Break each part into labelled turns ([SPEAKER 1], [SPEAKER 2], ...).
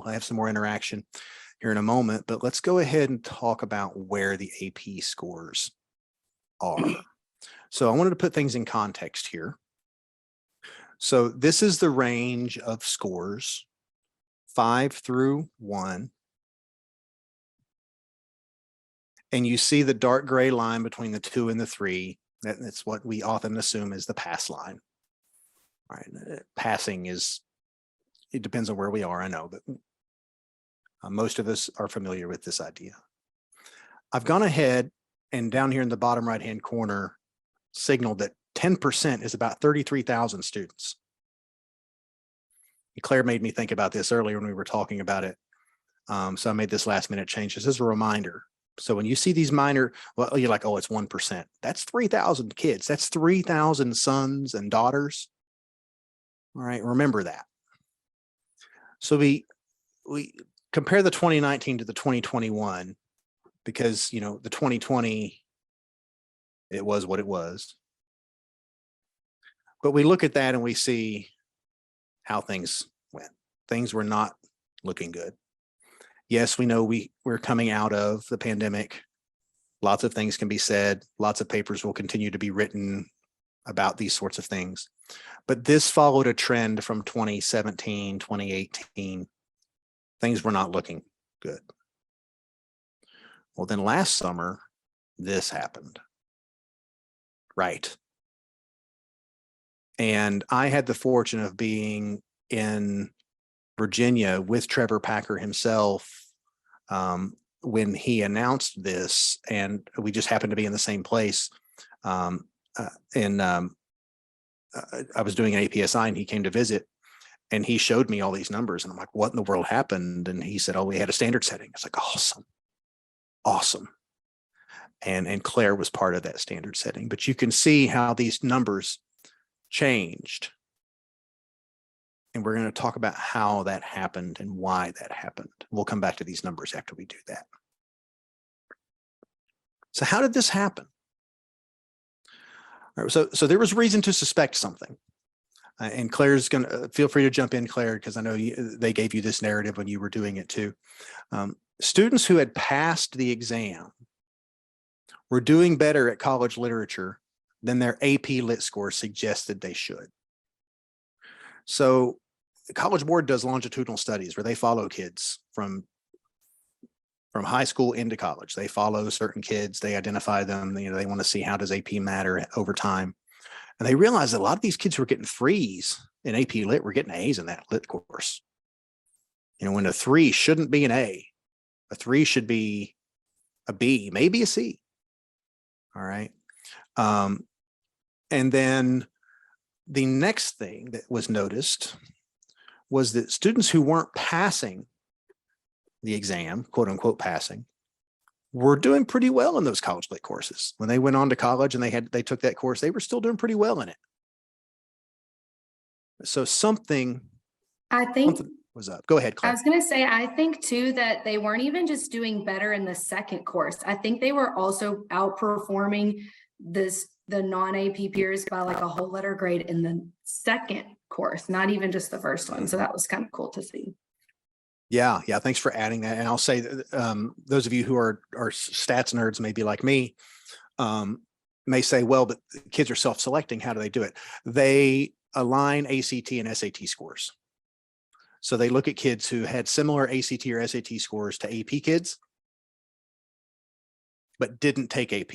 [SPEAKER 1] We'll have some more interaction here in a moment, but let's go ahead and talk about where the AP scores are. So I wanted to put things in context here. So this is the range of scores, 5 through 1. And you see the dark gray line between the 2 and the 3. That's what we often assume is the pass line. All right, passing is, it depends on where we are, I know, but most of us are familiar with this idea. I've gone ahead and down here in the bottom right-hand corner, signaled that 10% is about 33,000 students. Claire made me think about this earlier when we were talking about it. So I made this last minute change. This is a reminder. So when you see these minor, well, you're like, oh, it's 1%. That's 3,000 kids. That's 3,000 sons and daughters. All right, remember that. So we compare the 2019 to the 2021 because, you know, the 2020, it was what it was. But we look at that and we see how things went. Things were not looking good. Yes, we know we're coming out of the pandemic. Lots of things can be said. Lots of papers will continue to be written about these sorts of things. But this followed a trend from 2017, 2018. Things were not looking good. Well, then last summer, this happened. Right. And I had the fortune of being in Virginia with Trevor Packer himself when he announced this, and we just happened to be in the same place. I was doing an APSI and he came to visit and he showed me all these numbers and I'm like, what in the world happened? And he said, oh, we had a standard setting. It's like, awesome, awesome. And Claire was part of that standard setting, but you can see how these numbers changed. And we're going to talk about how that happened and why that happened. We'll come back to these numbers after we do that. So how did this happen? All right, so there was reason to suspect something. And Claire's going to, feel free to jump in, Claire, because I know they gave you this narrative when you were doing it too. Students who had passed the exam were doing better at college literature than their AP Lit score suggested they should. So the College Board does longitudinal studies where they follow kids from high school into college. They follow certain kids, they identify them, you know, they want to see how does AP matter over time. And they realize that a lot of these kids who were getting 3s in AP Lit were getting A's in that Lit course. You know, when a 3 shouldn't be an A 3 should be a B, maybe a C. All right. And then the next thing that was noticed was that students who weren't passing the exam, quote unquote passing, were doing pretty well in those college lit courses. When they went on to college and they took that course, they were still doing pretty well in it. So something was up. Go ahead, Claire.
[SPEAKER 2] I was going to say, I think too that they weren't even just doing better in the second course. I think they were also outperforming the non-AP peers by like a whole letter grade in the second course, not even just the first one. So that was kind of cool to see.
[SPEAKER 1] Yeah. Thanks for adding that. And I'll say that those of you who are stats nerds, maybe like me, may say, well, but kids are self-selecting. How do they do it? They align ACT and SAT scores. So they look at kids who had similar ACT or SAT scores to AP kids, but didn't take AP.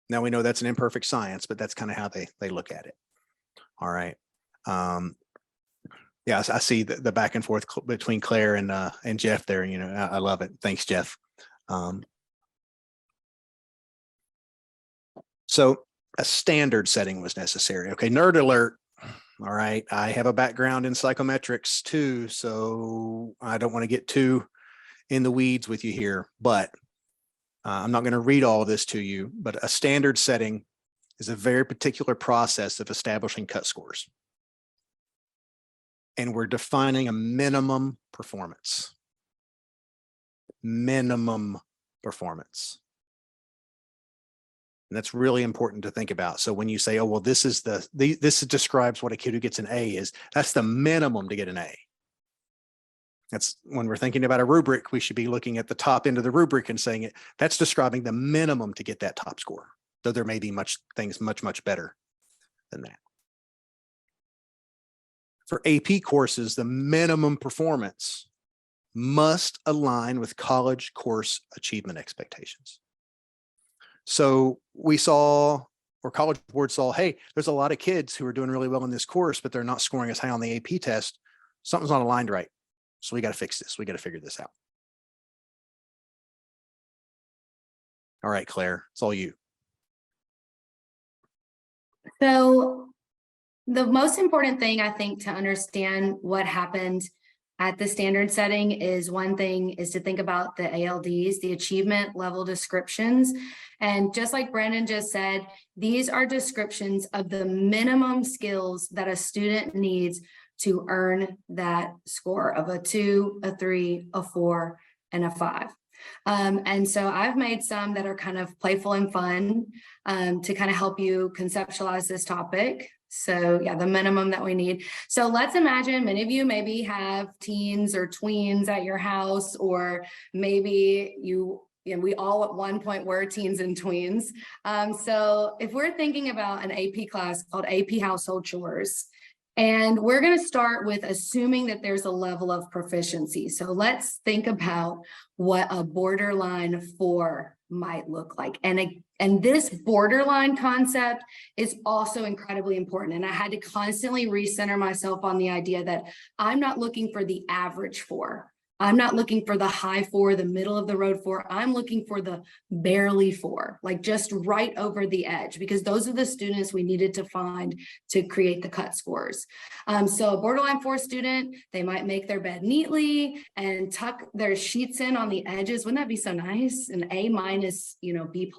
[SPEAKER 1] Now we know that's an imperfect science, but that's kind of how they look at it. All right. Yeah, I see the back and forth between Claire and Jeff there. You know, I love it. Thanks, Jeff. So a standard setting was necessary. Okay, nerd alert. All right, I have a background in psychometrics too, so I don't want to get too in the weeds with you here, but I'm not going to read all of this to you, but a standard setting is a very particular process of establishing cut scores. And we're defining a minimum performance. Minimum performance. And that's really important to think about. So when you say, oh, well, this describes what a kid who gets an A is, that's the minimum to get an A. That's when we're thinking about a rubric, we should be looking at the top end of the rubric and saying that's describing the minimum to get that top score, though there may be things much better than that. For AP courses, the minimum performance must align with college course achievement expectations. So we saw, or College Board saw, hey, there's a lot of kids who are doing really well in this course, but they're not scoring as high on the AP test. Something's not aligned right. So we got to fix this. We got to figure this out. All right, Claire, it's all you.
[SPEAKER 2] So the most important thing, I think, to understand what happened at the standard setting is, one thing is to think about the ALDs, the achievement level descriptions. And just like Brandon just said, these are descriptions of the minimum skills that a student needs to earn that score of a 2, a 3, a 4, and a 5. And so I've made some that are kind of playful and fun to kind of help you conceptualize this topic. So yeah, the minimum that we need. So let's imagine many of you maybe have teens or tweens at your house, or maybe we all at one point were teens and tweens. So if we're thinking about an AP class called AP Household Chores, and we're going to start with assuming that there's a level of proficiency. So let's think about what a borderline 4 might look like. And this borderline concept is also incredibly important. And I had to constantly recenter myself on the idea that I'm not looking for the average 4. I'm not looking for the high 4, the middle of the road 4. I'm looking for the barely 4, like just right over the edge, because those are the students we needed to find to create the cut scores. So a borderline 4 student, they might make their bed neatly and tuck their sheets in on the edges. Wouldn't that be so nice? An A-, B+.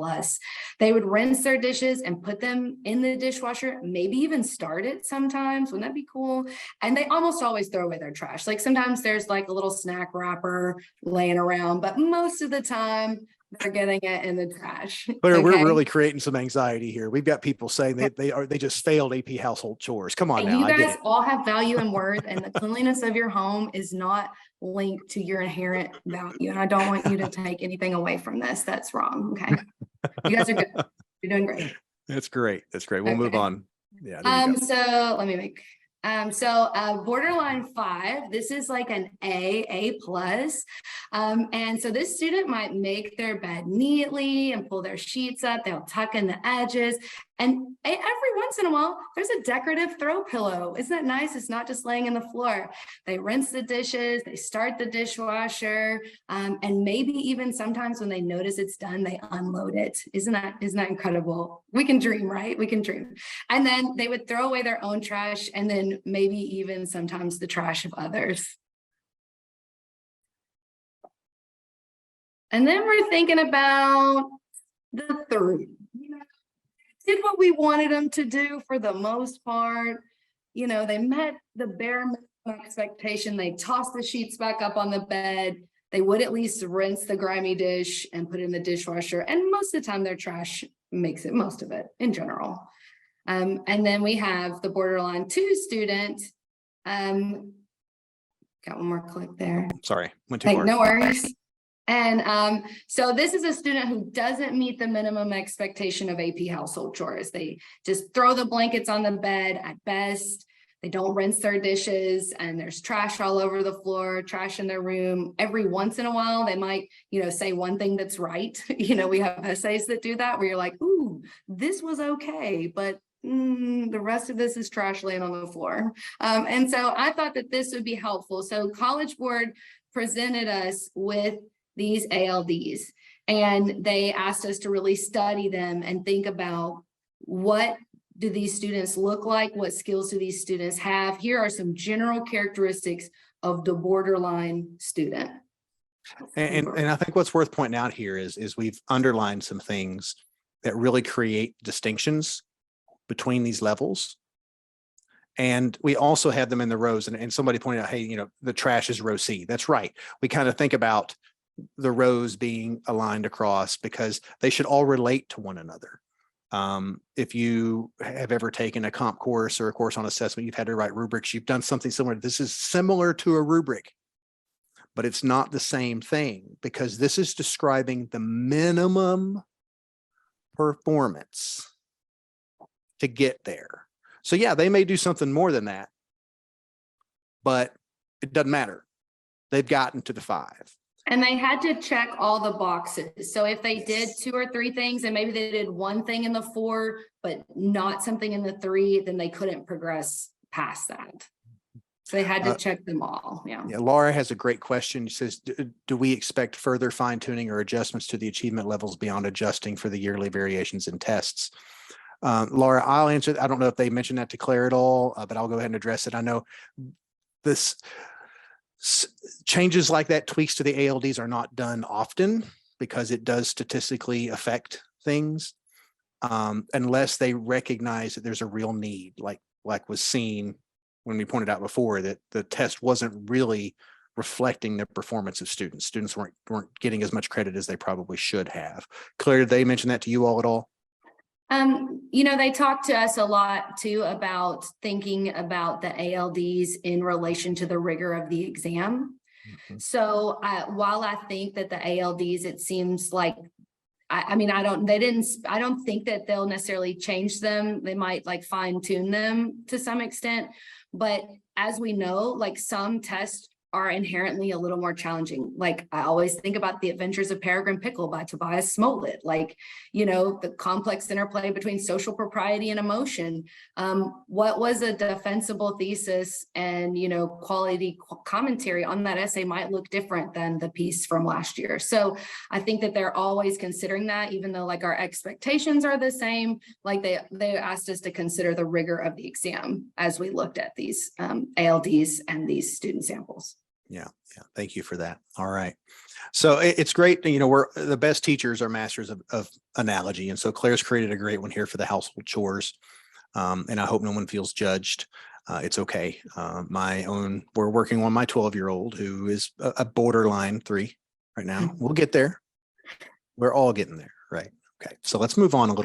[SPEAKER 2] They would rinse their dishes and put them in the dishwasher, maybe even start it sometimes. Wouldn't that be cool? And they almost always throw away their trash. Like sometimes there's like a little snack wrapper laying around, but most of the time they're getting it in the trash.
[SPEAKER 1] But
[SPEAKER 2] okay?
[SPEAKER 1] We're really creating some anxiety here. We've got people saying they just failed AP Household Chores. Come on now.
[SPEAKER 2] You guys all have value and worth, and the cleanliness of your home is not linked to your inherent value. And I don't want you to take anything away from this. That's wrong. Okay. You guys are good. You're doing great.
[SPEAKER 1] That's great. That's great. We'll move on. Yeah.
[SPEAKER 2] So let me make borderline 5, this is like an A+. And so this student might make their bed neatly and pull their sheets up. They'll tuck in the edges. And every once in a while, there's a decorative throw pillow. Isn't that nice? It's not just laying on the floor. They rinse the dishes, they start the dishwasher, and maybe even sometimes when they notice it's done, they unload it. Isn't that incredible? We can dream, right? We can dream. And then they would throw away their own trash, and then maybe even sometimes the trash of others. And then we're thinking about the 3. Did what we wanted them to do for the most part. They met the bare minimum expectation. They tossed the sheets back up on the bed. They would at least rinse the grimy dish and put it in the dishwasher. And most of the time their trash makes it, most of it in general. And then we have the borderline 2 student. Got one more click there.
[SPEAKER 1] Sorry, went too far.
[SPEAKER 2] No worries. And so this is a student who doesn't meet the minimum expectation of AP Household Chores. They just throw the blankets on the bed at best. They don't rinse their dishes, and there's trash all over the floor, trash in their room. Every once in a while, they might, say one thing that's right. We have essays that do that where you're like, ooh, this was okay, but the rest of this is trash laying on the floor. And so I thought that this would be helpful. So College Board presented us with these ALDs, and they asked us to really study them and think about what do these students look like? What skills do these students have? Here are some general characteristics of the borderline student.
[SPEAKER 1] And I think what's worth pointing out here is we've underlined some things that really create distinctions between these levels. And we also have them in the rows, and somebody pointed out, hey, the trash is row C. That's right. We kind of think about the rows being aligned across because they should all relate to one another. If you have ever taken a comp course or a course on assessment, you've had to write rubrics, you've done something similar. This is similar to a rubric. but it's not the same thing because this is describing the minimum performance to get there. So yeah, they may do something more than that, but it doesn't matter. They've gotten to the 5.
[SPEAKER 2] And they had to check all the boxes. So if they did 2 or 3 things and maybe they did one thing in the 4, but not something in the 3, then they couldn't progress past that. So they had to check them all. Yeah.
[SPEAKER 1] Laura has a great question. She says, do we expect further fine tuning or adjustments to the achievement levels beyond adjusting for the yearly variations in tests? Laura, I'll answer. I don't know if they mentioned that to Claire at all, but I'll go ahead and address it. I know this changes like that, tweaks to the ALDs are not done often because it does statistically affect things, unless they recognize that there's a real need, like was seen when we pointed out before that the test wasn't really reflecting the performance of students. Students weren't getting as much credit as they probably should have. Claire, did they mention that to you all at all?
[SPEAKER 2] You know, they talked to us a lot too about thinking about the ALDs in relation to the rigor of the exam. Mm-hmm. So while I think that the ALDs, it seems like, I don't think that they'll necessarily change them. They might like fine tune them to some extent, but as we know, like some tests are inherently a little more challenging. Like I always think about The Adventures of Peregrine Pickle by Tobias Smollett, like, you know, the complex interplay between social propriety and emotion. What was a defensible thesis and, you know, quality commentary on that essay might look different than the piece from last year. So I think that they're always considering that, even though like our expectations are the same, like they asked us to consider the rigor of the exam as we looked at these ALDs and these student samples.
[SPEAKER 1] Yeah. Thank you for that. All right. So it's great. You know, we're the best teachers are masters of analogy. And so Claire's created a great one here for the household chores. And I hope no one feels judged. It's okay. We're working on my 12-year-old who is a borderline 3 right now. We'll get there. We're all getting there. Right. Okay. So let's move on a little bit.